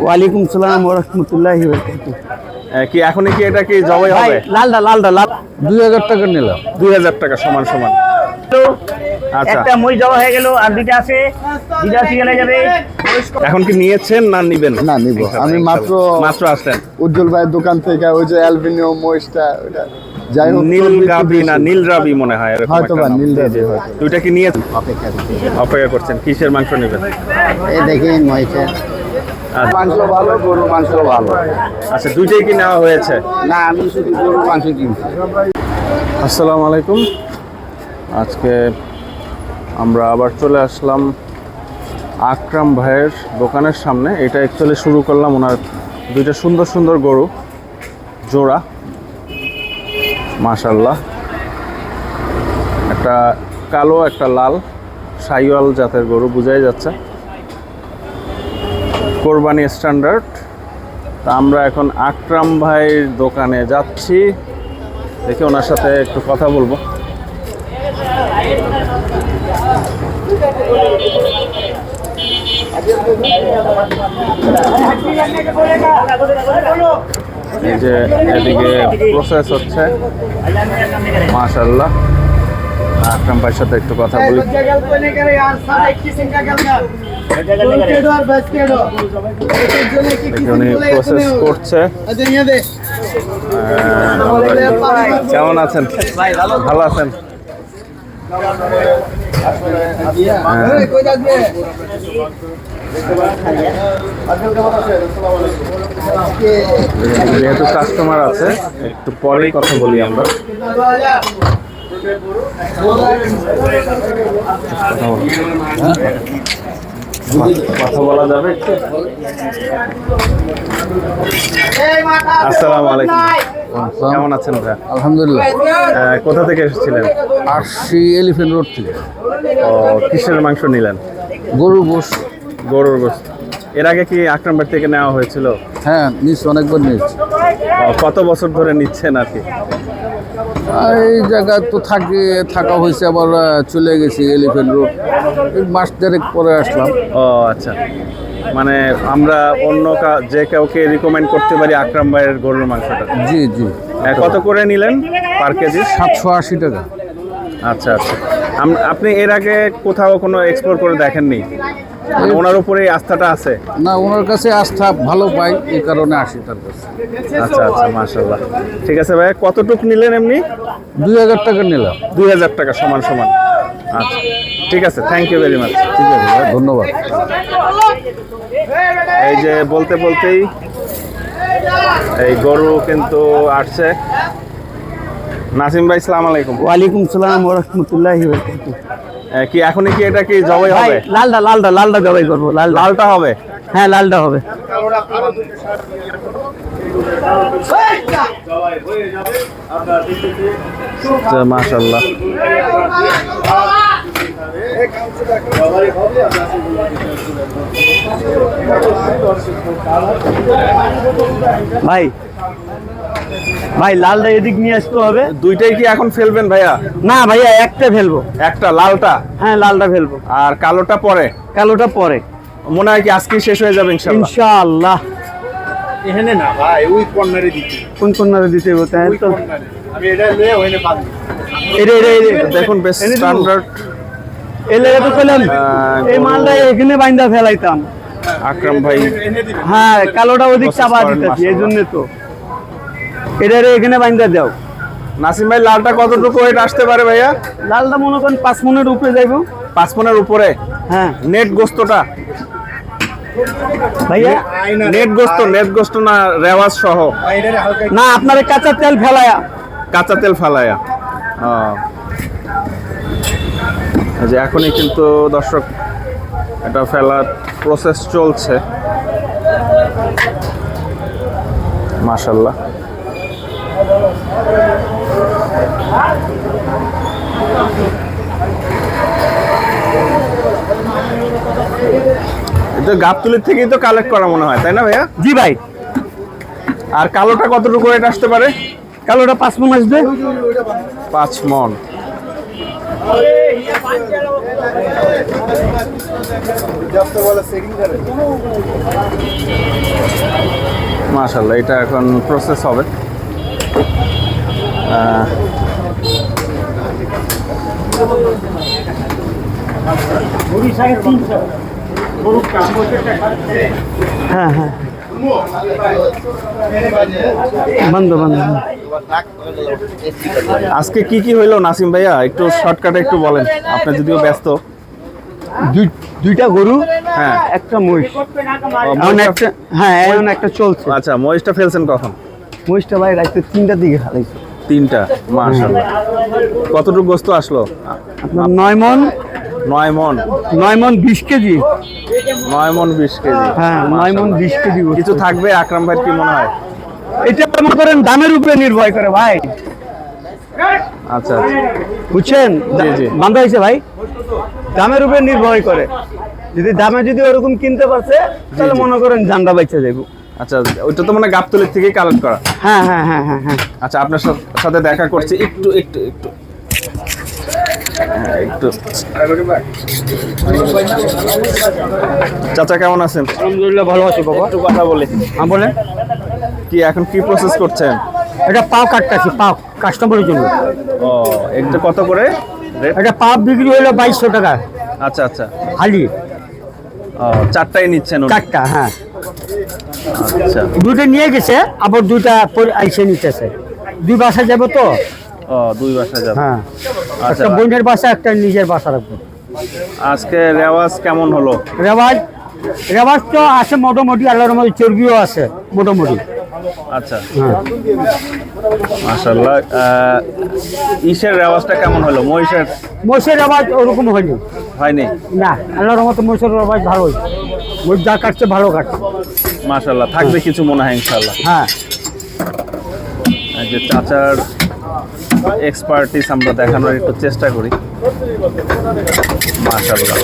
ওয়ালাইকুম সালাম ওয়া রাহমাতুল্লাহি ওয়া বারাকাতুহু। কি এখনই কি এটা কি জবাই হবে? লালটা 2000 টাকা নিলাম। 2000 টাকা সমান সমান। আচ্ছা, একটা মই জবা হয়ে গেল আর দুইটা আছে, দুইটা চলে যাবে। এখন কি নিয়েছেন না নিবেন? না নিব, আমি মাত্র আসলেন উজ্জ্বল ভাইয়ের দোকান থেকে ওই যে অ্যালবিনিয়াম মহিষটা ওটা যাই হোক নীল গাবি না নীল রাবি মনে হয় এরকম হয়তো একটা বা নাম। নীল রাবি হয়তো। দুইটা কি নিয়ে অপেক্ষা অপেক্ষা করছেন? কিসের মাংস নেবেন? এই দেখেন মহিষের মাংস ভালো, গরুর মাংস ভালো। আচ্ছা, দুইটাই কি নেওয়া হয়েছে? না, আমি শুধু গরুর মাংস কিনছি। আসসালামু আলাইকুম। আজকে আমরা আবার চলে আসলাম আকরাম ভাইয়ের দোকানের সামনে। এটা অ্যাকচুয়ালি শুরু করলাম ওনার দুইটা সুন্দর সুন্দর গরু জোড়া, মাশাআল্লাহ। একটা কালো একটা লাল শাহিওয়াল জাতের গরু, বোঝাই যাচ্ছে কোরবানি স্ট্যান্ডার্ড। তা আমরা এখন আকরাম ভাইয়ের দোকানে যাচ্ছি, দেখি ওনার সাথে একটু কথা বলবো। এই যে এদিকে প্রসেস হচ্ছে, মাশাআল্লাহ। আকরাম ভাইয়ের সাথে একটু কথা বলি। উনি প্রসেস করছে। কেমন আছেন? ভালো আছেন? যেহেতু কাস্টমার আছে, একটু পরেই কথা বলি আমরা। কথা বলা যাবে একটু? আসসালামু আলাইকুম, কেমন আছেন ভাই? আলহামদুলিল্লাহ। কোথা থেকে এসেছিলেন? আসছি এলিফ্যান্ট রোড থেকে। ও, কিসের মাংস নিলেন? গরুর গোশ। গরুর গোশত। এর আগে কি আকরাম ভাই থেকে নেওয়া হয়েছিল? হ্যাঁ, নিচ্ছি, অনেকবার নিচ্ছি। কত বছর ধরে নিচ্ছেন আর কি? এই জায়গায় তো থাকা হয়েছে, আবার চলে গেছি এলিফ্যান্ট রোড। মাস দেড়েক পরে আসলাম। ও আচ্ছা, মানে আমরা অন্য যে কাউকে রিকমেন্ড করতে পারি আকরাম ভাইয়ের গরুর মাংসটা? জি জি। কত করে নিলেন পার কেজি? 780 টাকা। আচ্ছা আচ্ছা। আপনি এর আগে কোথাও কোনো এক্সপ্লোর করে দেখেননি? ওনার উপরে আস্থাটা আছে? না, ওনার কাছে আস্থা ভালো পাই, এই কারণে আসি তার কাছে। আচ্ছা আচ্ছা, মাশাআল্লাহ। ঠিক আছে ভাই, কতটুক নিলেন এমনি? 2000 টাকা নিলাম। 2000 টাকা সমান সমান। আচ্ছা, ঠিক আছে, থ্যাংক ইউ ভেরি মাচ। ঠিক আছে ভাই, ধন্যবাদ। এই যে বলতে বলতেই এই গরু কিন্তু আসছে। নাসিম ভাই, সালাম আলাইকুম। ওয়ালাইকুম সালাম ওয়া রাহমাতুল্লাহি ওয়া বারাকাতুহু। কি এখনই কি এটা কি জবাই হবে? লালটা জবাই করবো। লালটা হবে? হ্যাঁ, লালটা হবে। মাশাআল্লাহ। ভাই লালটা এদিক নিয়ে আসতে হবে। দুইটাই কি এখন ফেলবেন ভাইয়া? না ভাইয়া, একটা ফেলবো। একটা লালটা? হ্যাঁ, লালটা ফেলবো। আর কালোটা পরে? কালোটা পরে। মনে হয় কি আজকে শেষ হয়ে যাবে ইনশাআল্লাহ? ইনশাআল্লাহ। এখানে না ভাই, ওই কর্নারে দিতে। কোন কর্নারে দিতে হবে? তাই তো আমি এটা লয়ে ওইনে পাবো। দেখুন বেশ স্ট্যান্ডার্ড। এলে তো পেলাম, এই মালটা এখানে বাইন্দা ফেলাইতাম। আকরাম ভাই হ্যাঁ, কালোটা ওদিক চাপা দিতেছি, এই জন্য তো এটা এখানে বাইন্দা দাও। নাসিম ভাই, লালটা কতটুকু ওয়েট আসতে পারে ভাইয়া? লালটা মনে করেন 5 মনের উপরে যাইবো। 5 মনের উপরে? হ্যাঁ। নেট গোস্তটা ভাইয়া, নেট গোস্ত না রেওয়াজ সহ? না, আপনার কাঁচা তেল ফেলায়া। কাঁচা তেল ফালায়া। এই যে এখনই কিন্তু দর্শক এটা ফেলার প্রসেস চলছে, মাশাআল্লাহ। এটা গাবতলীর থেকেই তো কালেক্ট করা মনে হয়, তাই না ভাইয়া? জি ভাই। আর কালোটা কতটুকু রেট আসতে পারে? কালোটা 5 মন আসবে। 5 মন। মাশাআল্লাহ, এটা এখন প্রসেস হবে। হ্যাঁ হ্যাঁ বন্ধ বন্ধ। আজকে কি কি হইলো নাসিম ভাইয়া, একটু শর্টকাটে একটু বলেন, আপনি যদিও ব্যস্ত। দুইটা গরু, হ্যাঁ, একটা মহিষ। এখন মহিষটা- একটা, হ্যাঁ এখন একটা চলছে। আচ্ছা, মহিষটা ফেলছেন কখন? মহিষটা ভাই রাত্রে 3টার দিকে হারাইছে। 3টা, মাশাআল্লাহ। কতটুকু গোস্ত আসলো? আপনার 9 মণ, 9 মণ। 9 মণ 20 কেজি। 9 মণ 20 কেজি। হ্যাঁ 9 মণ 20 কেজি গোস্ত। কিছু থাকবে আকরাম ভাইয়ের কি মনে হয়? এটা মনে করেন দামের উপরে নির্ভর করে ভাই, আচ্ছা, বুঝছেন? জি, জি। বান্ধা হয়েছে ভাই, দামের উপরে নির্ভর করে। যদি দামে যদি ওরকম কিনতে পারছে তাহলে জি। মনে করেন জানটা বাইচা যাইব। আচ্ছা, ওইটা তো মানে গাবতলির থেকেই কালেক্ট করা। হ্যাঁ হ্যাঁ হ্যাঁ হ্যাঁ হ্যাঁ। আচ্ছা, আপনার সাথে দেখা করছি একটু একটু একটু একটু। চাচা কেমন আছেন? আলহামদুলিল্লাহ ভালো আছি বাবা। একটু কথা বলি। হ্যাঁ বলেন। কি এখন কি প্রসেস করছেন? এটা পাও কাটতেছি, পাও কাস্টমারের জন্য। ও, এটা কত করে রেট? এটা পাও বিক্রি হলো 2200 টাকা আচ্ছা আচ্ছা, হালি। ও, 4টাই নিচ্ছেন উনি? 4টা, হ্যাঁ। আচ্ছা, দুটো নিয়ে গেছে, আবার দুটা আইসে নিতেছে। 2 বাসা যাবো তো। ও, 2 বাসা যাবে। হ্যাঁ, আচ্ছা, একটা বোনের বাসা, একটা নিজের বাসা রাখবো। আজকে রেওয়াজ কেমন হলো? রেওয়াজ রেওয়াজ তো আছে মোটামুটি, আল্লাহর মধ্যে চর্বিও আছে মোটামুটি। আচ্ছা, হ্যাঁ, মাশাআল্লাহ। ইসের রেওয়াজটা কেমন হলো? মহিষের মোষের রেওয়াজ ওরকম হয়নি। হয়নি? না, আল্লাহর মতো মোষের রেওয়াজ ভালো হয়েছে। মোষ যা কাটছে ভালো কাটছে। মাশাআল্লাহ, থাকবে কিছু মনে হয় ইনশাআল্লাহ। হ্যাঁ, এই যে চাচার এক্সপার্টিস আমরা দেখানোর একটু চেষ্টা করি। মাশাআল্লাহ,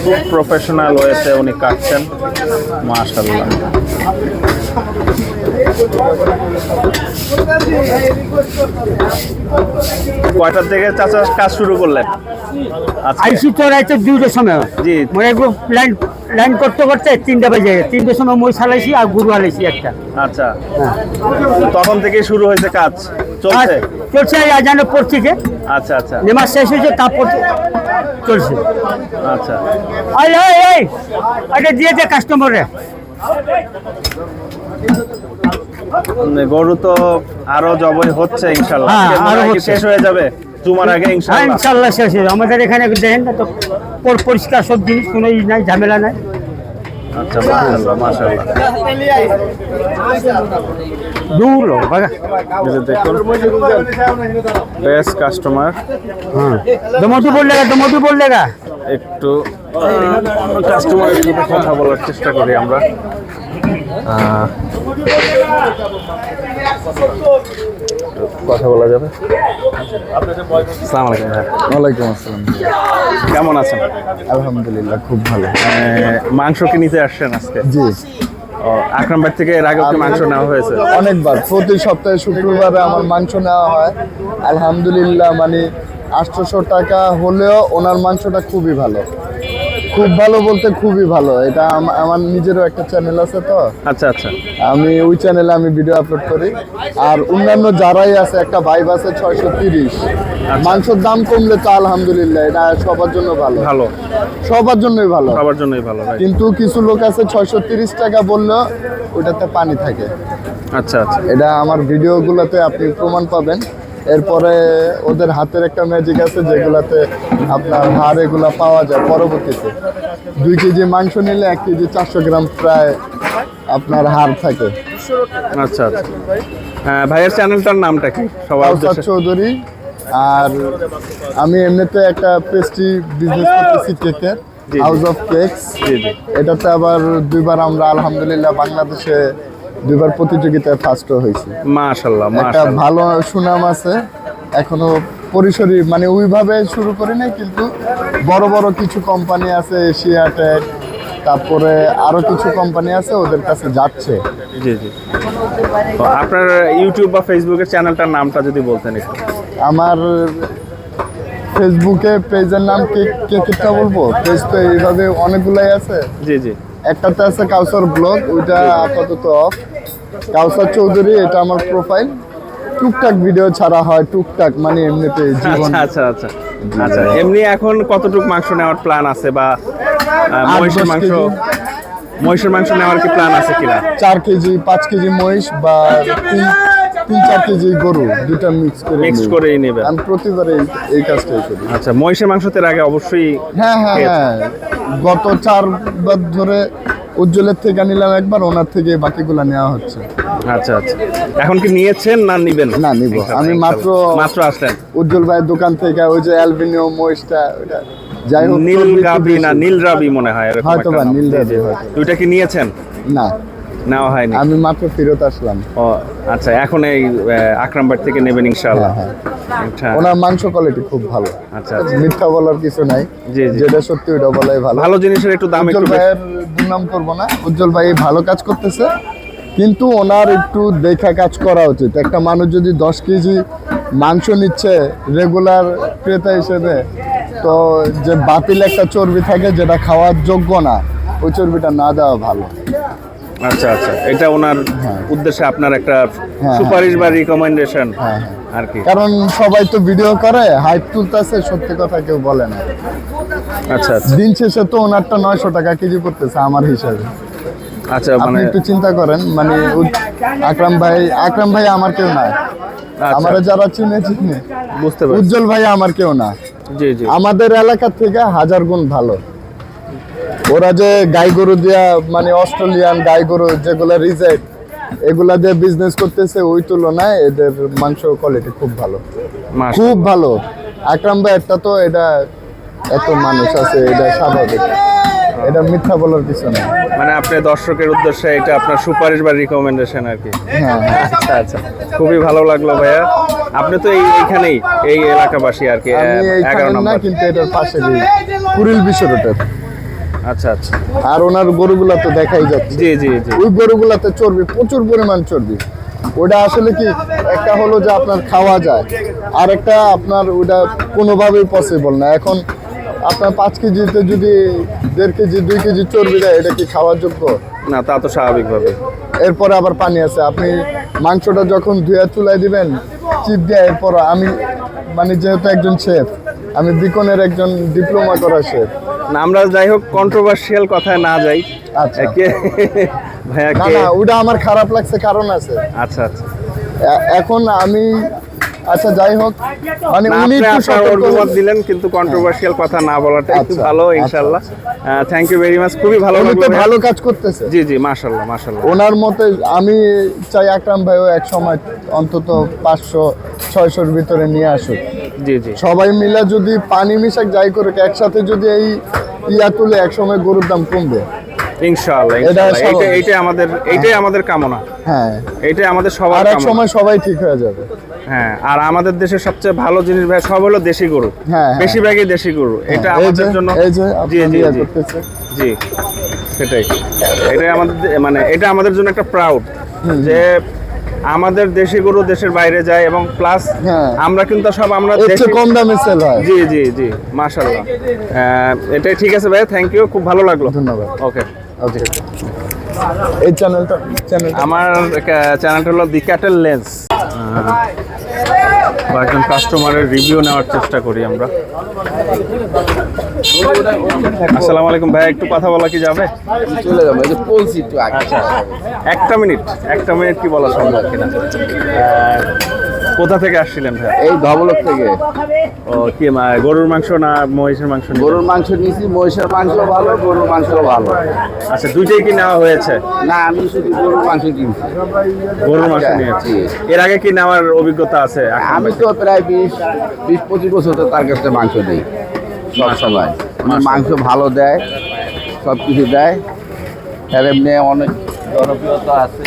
খুব প্রফেশনাল ওয়েতে উনি কাটছেন। মাশাআল্লাহ, কয়টার থেকে চাচা কাজ শুরু করলেন? আজকে আইসি তো রাইতে 2টার সময়। জি। মানে একটু লাইন করতে করতে 3টা বেজে গেছে। 3টার সময় মই চালাইছি আর গরু হালাইছি একটা। আচ্ছা, তখন থেকেই শুরু হয়েছে কাজ, চলছে? চলছে, আজানের পর থেকে আচ্ছা আচ্ছা নেমাজ শেষ হয়েছে, তারপর চলছে। আচ্ছা, এই এটা দিয়ে দে কাস্টমারে। গরু তো আরো জবাই হচ্ছে ইনশাআল্লাহ। হ্যাঁ, আজকে মনে আরো হয় কি হচ্ছে। শেষ হয়ে যাবে জুমার আগে হ্যাঁ ইনশাআল্লাহ? ইনশাল্লাহ শেষ হয়ে যাবে। আমাদের এখানে দেখেন না তো, পরিষ্কার সব জিনিস, কোনো ই নাই, ঝামেলা নাই। আচ্ছা, মাশাআল্লাহ মাশাআল্লাহ। দূর লোক বাগা। এই যে দেখুন, বেস্ট কাস্টমার। হ্যাঁ, দমদু বল লেগা। একটু কাস্টমারের সাথে কথা বলার চেষ্টা করি আমরা। কথা বলা যাবে? আসসালামু আলাইকুম ভাই। ওয়ালাইকুম আসসালাম। কেমন আছেন? আলহামদুলিল্লাহ খুব ভালো। মাংস কি নিতে আসছেন আজকে? জি, ও, আকরাম ভাই থেকে এর আগে কি মাংস নেওয়া হয়েছে? অনেকবার প্রতি সপ্তাহে শুক্রবারে আমার মাংস নেওয়া হয়। আলহামদুলিল্লাহ, মানে 800 টাকা হলেও ওনার মাংসটা খুবই ভালো। খুব ভালো বলতে খুবই ভালো। এটা আমার নিজেরও একটা চ্যানেল আছে, তো আচ্ছা আচ্ছা, আমি ওই চ্যানেলে আমি ভিডিও আপলোড করি। আর অন্যান্য যারাই আছে, একটা ভাইব আছে 630। মাংসের দাম কমলে তো আলহামদুলিল্লাহ, এটা সবার জন্য ভালো। ভালো, সবার জন্যই ভালো। সবার জন্যই ভালো ভাই। কিন্তু কিছু লোক আছে 630 টাকা বললেও ওটাতে পানি থাকে। আচ্ছা আচ্ছা, এটা আমার ভিডিওগুলোতে আপনি প্রমাণ পাবেন। এরপরে ওদের হাতের একটা ম্যাজিক আছে, যেগুলাতে আপনার হাড় এগুলা পাওয়া যায় পরবর্তীতে। 2 কেজি মাংস নিলে 1 কেজি 400 গ্রাম প্রায় আপনার হাড় থাকে। আচ্ছা আচ্ছা। ভাইয়ের চ্যানেলটার নামটা কি সবার কাউসার উদ্দেশ্যে? চৌধুরী। আর আমি এমনিতে একটা পেস্ট্রি বিজনেস করতেছি, কেকের জি। House of cakes. জি জি, এটাতে আবার 2বার আমরা আলহামদুলিল্লাহ বাংলাদেশে 2বার প্রতিযোগিতায় ফার্স্টও হয়েছি। মাশাআল্লাহ একটা মাশাআল্লাহ। ভালো সুনাম আছে। এখনো পরিসরই মানে ওইভাবে শুরু করি নাই, কিন্তু বড় বড় কিছু কোম্পানি আছে, এশিয়াটেক, তারপরে আরো কিছু কোম্পানি আছে, ওদের কাছে যাচ্ছে। জি জি। তো আপনার ইউটিউব বা ফেসবুকের চ্যানেলটার নামটা যদি বলতেন একটু। আমার ফেসবুকে পেজের নাম কেকটা বলবো, পেজ তো এইভাবে অনেকগুলাই আছে। জি জি। একটাতে আছে কাউসার ব্লগ, ওইটা আপাতত অফ। কাউসার চৌধুরী, এটা আমার প্রোফাইল। টুকটাক ভিডিও ছাড়া হয়, টুকটাক মানে এমনিতে জীবন। আচ্ছা আচ্ছা আচ্ছা আচ্ছা। এমনি এখন কতটুকু মাংস নেওয়ার প্ল্যান আছে, বা 8-10 কেজি। মহিষের মাংস নেওয়ার কি প্ল্যান আছে কিনা? 4 কেজি 5 কেজি মহিষ বা 3-4 কেজি গরু, দুটা মিক্স করেই নেবে। আমি প্রতিবার এই কাজটাই করি। আচ্ছা, মহিষের মাংস তো এর আগে অবশ্যই হ্যাঁ হ্যাঁ হ্যাঁ, গত 4 বার ধরে উজ্জ্বলের থেকে নিলাম একবার, ওনার থেকে বাকিগুলা নেওয়া হচ্ছে। আচ্ছা আচ্ছা। এখন কি নিয়েছেন না নিবেন? না, নিব। আমি মাত্র আসলেন উজ্জ্বল ভাইয়ের দোকান থেকে, ওই যে অ্যালবিনিও মহিষটা, ওটা যাই হোক, নীল গাবি না নীল রাবি মনে হয় এরকম হয়তো একটা বা নাম। নীল জি, জি। রাবি হয়তো। ওইটা কি নিয়েছেন? না, নেওয়া হয়নি। আমি মাত্র ফেরত আসলাম। ও আচ্ছা, এখন এই আকরামবাগ থেকে নেবেন ইনশাআল্লাহ। হ্যাঁ, আচ্ছা ওনার মাংস কোয়ালিটি খুব ভালো। আচ্ছা আচ্ছা। মিথ্যা বলার কিছু নাই, জি, জি। যেটা সত্যি ওটা বলাই ভালো। ভালো জিনিসের একটু দাম উজ্জ্বল একটু বেশি। ভাইয়ের দুর্নাম করবো না, উজ্জ্বল ভাই ভালো কাজ করতেছে, কিন্তু ওনার একটু দেখা কাজ করা উচিত। একটা মানুষ যদি 10 কেজি মাংস নিচ্ছে রেগুলার ক্রেতা হিসেবে, তো যে বাতিল একটা চর্বি থাকে যেটা খাওয়ার যোগ্য না, ওই চর্বিটা না দেওয়া ভালো। আচ্ছা আচ্ছা, এটা ওনার উদ্দেশ্যে আপনার একটা হ্যাঁ, সুপারিশ বা রিকমেন্ডেশন হ্যাঁ, আর কি। কারণ সবাই তো ভিডিও করে, হাইপ তুলতেছে, সত্যি কথা কেউ বলে না। আচ্ছা আচ্ছা দিন শেষে তো ওনারটা 900 টাকা কেজি পড়তেছে আমার হিসাবে। আচ্ছা। আপনি মানে একটু চিন্তা করেন, মানে আকরাম ভাই আমার কেউ না, আমার যারা চিনে বুঝতে পারছি। উজ্জ্বল ভাই আমার কেউ না, জি জি। আমাদের এলাকা থেকে 1000 গুণ ভালো। ওরা যে গাই গরু দিয়া, মানে অস্ট্রেলিয়ান গাই গরু যেগুলা রিজেক্ট, এগুলা দিয়ে বিজনেস করতেছে, ওই তুলনায় এদের মাংস কোয়ালিটি খুব ভালো, মাশাআল্লাহ। খুব ভালো। আকরাম ভাই একটা তো এটা, এত মানুষ আছে, এটা স্বাভাবিক, এটা মিথ্যা বলার কিছু না। মানে আপনি দর্শকের উদ্দেশ্যে এটা আপনার সুপারিশ বা রিকমেন্ডেশন আর কি। হ্যাঁ, আচ্ছা আচ্ছা, খুবই ভালো লাগলো ভাইয়া। আপনি তো এইখানেই, এই এলাকাবাসী আর কি, আমি 11 এইখানে না, নম্বর। কিন্তু এটার পাশে কুড়িল বিশ্ব রোডের। আচ্ছা আচ্ছা। আর ওনার গরুগুলা তো দেখাই যাচ্ছে, জি জি জি। ওই গরুগুলাতে চর্বি, প্রচুর পরিমাণ চর্বি। ওটা আসলে কি, একটা হলো যে আপনার খাওয়া যায়, আর একটা আপনার ওটা কোনোভাবেই পসিবল না। এখন আপনার 5 কেজিতে যদি 1.5 কেজি 2 কেজি চর্বি দেয়, এটা কি খাওয়ার যোগ্য? না, তা তো স্বাভাবিকভাবে। এরপরে আবার পানি আছে, আপনি মাংসটা যখন ধুয়ে চুলায় দিবেন চিপ দিয়ে, এরপর আমি মানে যেহেতু একজন শেফ, আমি বিকনের একজন ডিপ্লোমা করা শেফ। না, আমরা যাই হোক কন্ট্রোভার্সিয়াল কথায় না যাই। আচ্ছা, ভাইয়া না কে? না, ওটা আমার খারাপ লাগছে, কারণ আছে। আচ্ছা আচ্ছা। এখন আমি, আচ্ছা যাই হোক, মানে না, উনি আপনি একটু আপনার সতর্ক অভিমত দিলেন, কিন্তু কন্ট্রোভার্সিয়াল কথা না বলাটা একটু আচ্ছা, ভালো আচ্ছা। ইনশাআল্লাহ। থ্যাংক ইউ ভেরি মাচ, খুবই ভালো উনি লাগলো তো ভাইয়া। ভালো কাজ করতেছে। জি জি, মাশাআল্লাহ মাশাআল্লাহ। ওনার মতে আমি চাই আকরাম ভাইও এক সময় অন্তত 500-600-র ভিতরে নিয়ে আসুক। জি জি। সবাই মিলে যদি পানি মিশাক যাই করুক, একসাথে যদি এই ইয়া তুলে, এক সময় গরুর দাম কমবে। ইনশাআল্লাহ এটা ইনশাআল্লাহ। স্বাভাবিক। এইটাই আমাদের কামনা। হ্যাঁ, এইটাই আমাদের সবার আর এক কামনা। সময় সবাই ঠিক হয়ে যাবে। হ্যাঁ, আর আমাদের দেশের সবচেয়ে ভালো জিনিস ভাই সব হলো দেশি গরু। হ্যাঁ, বেশিরভাগই দেশি গরু। এটা এই আমাদের যে- জন্য, এই যে জি আপনার জি ইয়া জি করতেছে। জি, সেটাই। এটাই আমাদের মানে এটা আমাদের জন্য একটা প্রাউড যে আমাদের দেশি গরু দেশের বাইরে যায়, এবং প্লাস হ্যাঁ। আমরা কিন্তু সব আমরা এর দেশি। চেয়ে কম দামে সেল হয়। জি জি জি, মাশাআল্লাহ। এটাই ঠিক আছে ভাই, থ্যাংক ইউ, খুব ভালো লাগলো। ধন্যবাদ। ওকে। ওকে, এই চ্যানেলটা আমার চ্যানেলটা হলো দি ক্যাটেল লেন্স। কয়েকজন কাস্টমারের রিভিউ নেওয়ার চেষ্টা করি আমরা। আসসালামু আলাইকুম ভাই, একটু কথা বলা কি যাবে? চলে যাবো, এই যে বলছি একটু আগে। আচ্ছা, একটা মিনিট কি বলা সম্ভব কিনা? কোথা থেকে আসছিলেন ভাই? এই ধবলক থেকে ও কি গরুর মাংস না মহিষের মাংস? গরুর মাংস নিয়েছি, মহিষের মাংস ভালো, গরুর মাংস ভালো। আচ্ছা, দুইটাই কি নেওয়া হয়েছে? না, আমি শুধু গরুর মাংস কিনছি। গরুর মাংস নিয়েছি। এর আগে কি নেওয়ার অভিজ্ঞতা আছে? আমি তো প্রায় 20-25 বছর তো তার কাছে মাংস দিই সব সময়। মাংস ভালো দেয়, সব কিছু দেয়, আর এমনি অনেক জনপ্রিয়তা আছে,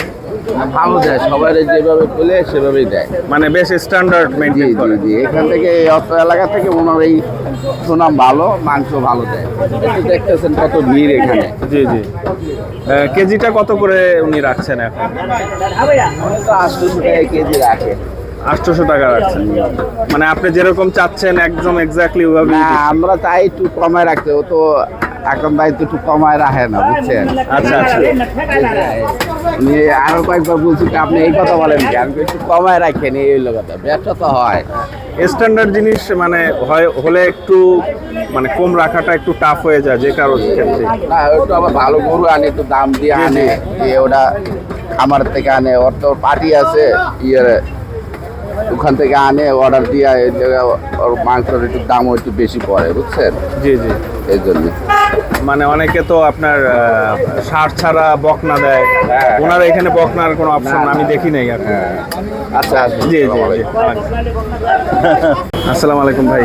ভালো দেয়, সবাই যেভাবে পেলে সেভাবেই দেয়। মানে বেশ স্ট্যান্ডার্ড জি মেনটেন জি করে। জি, এখান থেকে এই অত এলাকা থেকে ওনার এই সুনাম ভালো, মাংস ভালো দেয়। একটু দেখতেছেন কত ভিড় এখানে। জি জি। কেজিটা কত করে উনি রাখছেন এখন? তো 800 টাকা কেজি রাখে। 800 টাকা রাখছেন, মানে আপনি যেরকম চাচ্ছেন একদম এক্স্যাক্টলি ওইভাবে। না আমরা চাই একটু কমায় রাখতে, ও তো এখন ভাই তো একটু কমায় রাখে না, বুঝছেন? আচ্ছা আচ্ছা, উনি আরো কয়েকবার বলছি যে আপনি এই কথা বলেন কি, আমি একটু কমায় রাখেন, এই হলো কথা। ব্যবসা তো হয়, স্ট্যান্ডার্ড জিনিস মানে হলে একটু মানে কম রাখাটা একটু টাফ হয়ে যায় যে কারোর ক্ষেত্রে। না একটু আবার ভালো গরু আনে, একটু দাম দিয়ে আনে, দিয়ে ওটা খামার থেকে আনে, ওর তো পার্টি আছে ইয়ে, ওখান থেকে আনে অর্ডার দিয়ে, এই জায়গায় ওর মাংসের একটু দামও একটু বেশি পড়ে, বুঝছেন? জি জি, এই জন্য মানে অনেকে তো আপনার সার ছাড়া বকনা দেয়, ওনার এখানে বকনার কোনো অপশন আমি দেখি নাই আর কি। আচ্ছা জি জি জি। আসসালামু আলাইকুম ভাই,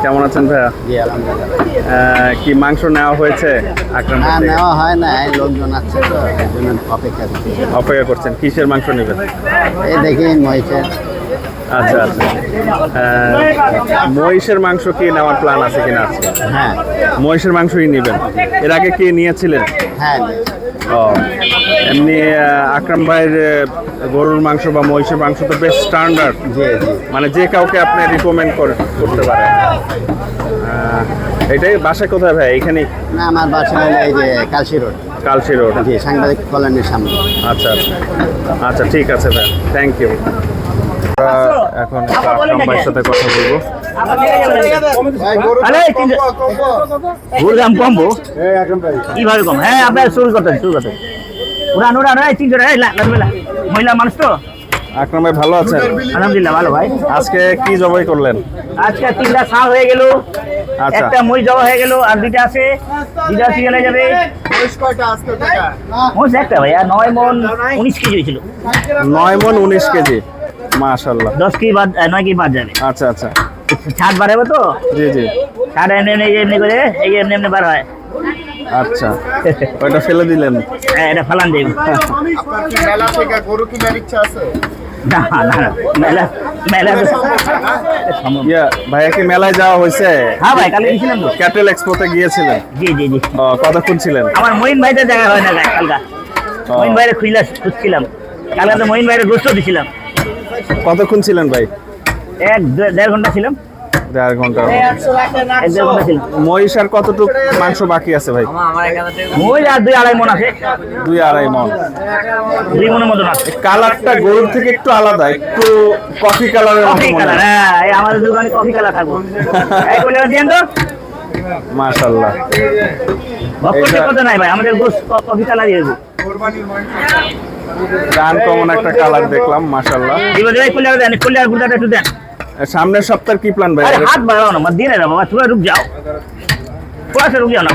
কেমন আছেন ভাইয়া? জি আলহামদুলিল্লাহ। কি মাংস নেওয়া হয়েছে আকরাম ভাই থেকে? নেওয়া হয় না, লোকজন আছে তো এই জন্য অপেক্ষা করছি। অপেক্ষা করছেন, কিসের মাংস নেবেন? এই দেখি মহিষের। আচ্ছা আচ্ছা, মহিষের মাংস কি নেওয়ার প্ল্যান আছে কিনা আজকে? হ্যাঁ মহিষের মাংসই নেবেন। এর আগে কি নিয়েছিলেন? হ্যাঁ ও, এমনি আকরাম ভাইয়ের গরুর মাংস বা মহিষের মাংস তো বেশ স্ট্যান্ডার্ড, জি জি। মানে যে কাউকে আপনি রিকমেন্ড করতে পারেন। এটাই বাসায় কোথায় ভাই? এখানেই? না আমার বাসা হলো এই যে কালসি রোড। কালশি রোড। জি, সাংবাদিক কল্যাণের সামনে। আচ্ছা আচ্ছা আচ্ছা, ঠিক আছে ভাই, থ্যাংক ইউ। এখন আকরাম ভাইয়ের সাথে কথা বলবো। দাম কমবো কিভাবে কম? হ্যাঁ আপনার শুরু করতেন উড়ান উড়ান, মহিলা মানুষ তো। আকরাম ভাই ভালো আছেন? আলহামদুলিল্লাহ ভালো ভাই। আজকে কি জবাই করলেন? আজকে 3টা ষাঁড় হয়ে গেল, আচ্ছা। একটা মই জবা হয়ে গেল, আর 2টা আছে, 2টা সিগেলে যাবে। মোষ একটা ভাইয়া 9 মণ 19 কেজি হয়েছিল। 9 মণ 19 কেজি, মাশাআল্লাহ। 10 কেজি বাদ, 9 কেজি বাদ যাবে। আচ্ছা আচ্ছা, ছাদ বাড়াবো তো, জি জি, ছাদ এমনি করে এই এমনি বার হয়। আচ্ছা, ওইটা ফেলে দিলেন? হ্যাঁ এটা ফালান দেব। মেলা থেকে গরু কেনার ইচ্ছা আছে? না না মেলা মেলা ইয়া ভাইয়া, কি মেলায় যাওয়া হয়েছে? হ্যাঁ ভাই কালকে গেছিলাম তো। ক্যাটেল এক্সপোতে গিয়েছিলেন? জি জি জি। কতক্ষণ ছিলেন? আমার মঈন ভাইদের জায়গা হয় না কালকা, মঈন ভাইয়ের খুঁজছিলাম কালকে, তো মঈন ভাইয়ের গোস্ত দিছিলাম। কতক্ষণ ছিলেন ভাই? 1-1.5 ঘন্টা ছিলাম। 1.5 ঘন্টা। 1-1.5 ঘন্টা ছিলাম। মহিষ আর কতটুকু মাংস বাকি আছে ভাই? মই আর 2-2.5 মণ আছে। 2-2.5 মণ। 2 মণের মতন আছে। কালারটা গরুর থেকে একটু আলাদা, একটু কফি কালারের মতো কফি মনে কালার, হয়। হ্যাঁ এই আমাদের দোকানে কফি কালার থাকবো। এই বলে দেন তো, মাশাআল্লাহ। ভক্তের কথা নাই ভাই, আমাদের গোস্ত কফি কালারই দেবো। গান কমন একটা কালার দেখলাম, মাশাআল্লাহ। দিবো ভাই, কুলিয়ার দেন, কুলিয়ার গুড়াটা একটু দেন। সামনের সপ্তাহের কি প্ল্যান ভাই? আরে হাত বাড়াও না, মত দিয়ে না বাবা, তোরা রুক যাও, তোরা রুক যাও না।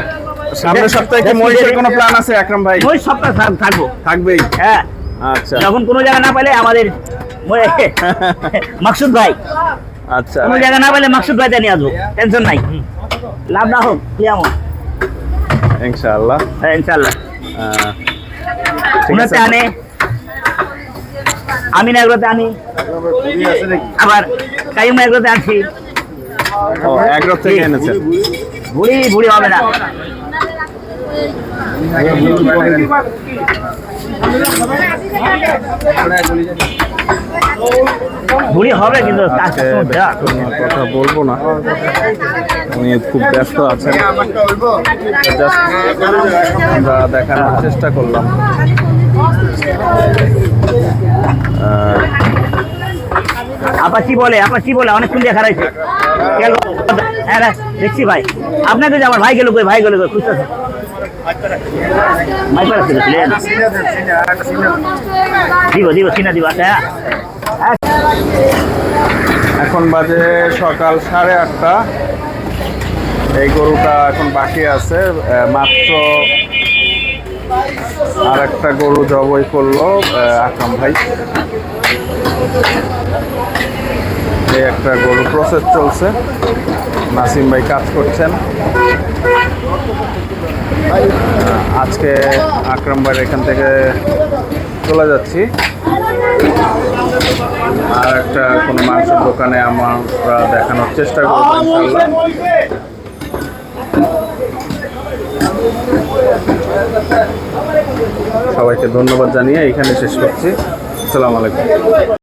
সামনের সপ্তাহে কি মহিষের কোনো প্ল্যান আছে আকরাম ভাই? ওই সপ্তাহ থাকবো। থাকবেই? হ্যাঁ, আচ্ছা যখন কোনো জায়গা না পেলে আমাদের মাকসুদ ভাই, আচ্ছা, কোনো জায়গা না পেলে মাকসুদ ভাই নিয়ে আসবো, টেনশন নাই। লাভ না হোক কি এমন, ইনশাআল্লাহ। হ্যাঁ ইনশাল্লাহ। ঠিক উনাতে আছে। আনে, আমি না এগুলোতে আনি, আবার কাইমা এগুলোতে আনছি। ও, এগ্রো থেকে এনেছেন? বুড়ি বুড়ি হবে না। বুড়ি হবে কিন্তু আজকে কোনো কথা বলবো না, উনি খুব ব্যস্ত আছেন। Just আমরা দেখানোর চেষ্টা করলাম। আপাচি বলে অনেকক্ষণ দেখা রয়েছে। হ্যাঁ দেখছি ভাই, আপনাকে যে আমার ভাই গেল কই, খুঁজতেছে। দিব চিনা দিব। আচ্ছা এখন বাজে সকাল 8:30। এই গরুটা এখন বাকি আছে, মাত্র আর একটা গরু জবাই করলো আকরাম ভাই। এই একটা গরু প্রসেস চলছে, নাসিম ভাই কাজ করছেন। আজকে আকরাম ভাই এখান থেকে চলে যাচ্ছি, আর একটা কোনো মাংসের দোকানে আমরা দেখানোর চেষ্টা করবো ইনশাআল্লাহ। সবাইকে ধন্যবাদ জানিয়ে এখানে শেষ করছি। আসসালামু আলাইকুম।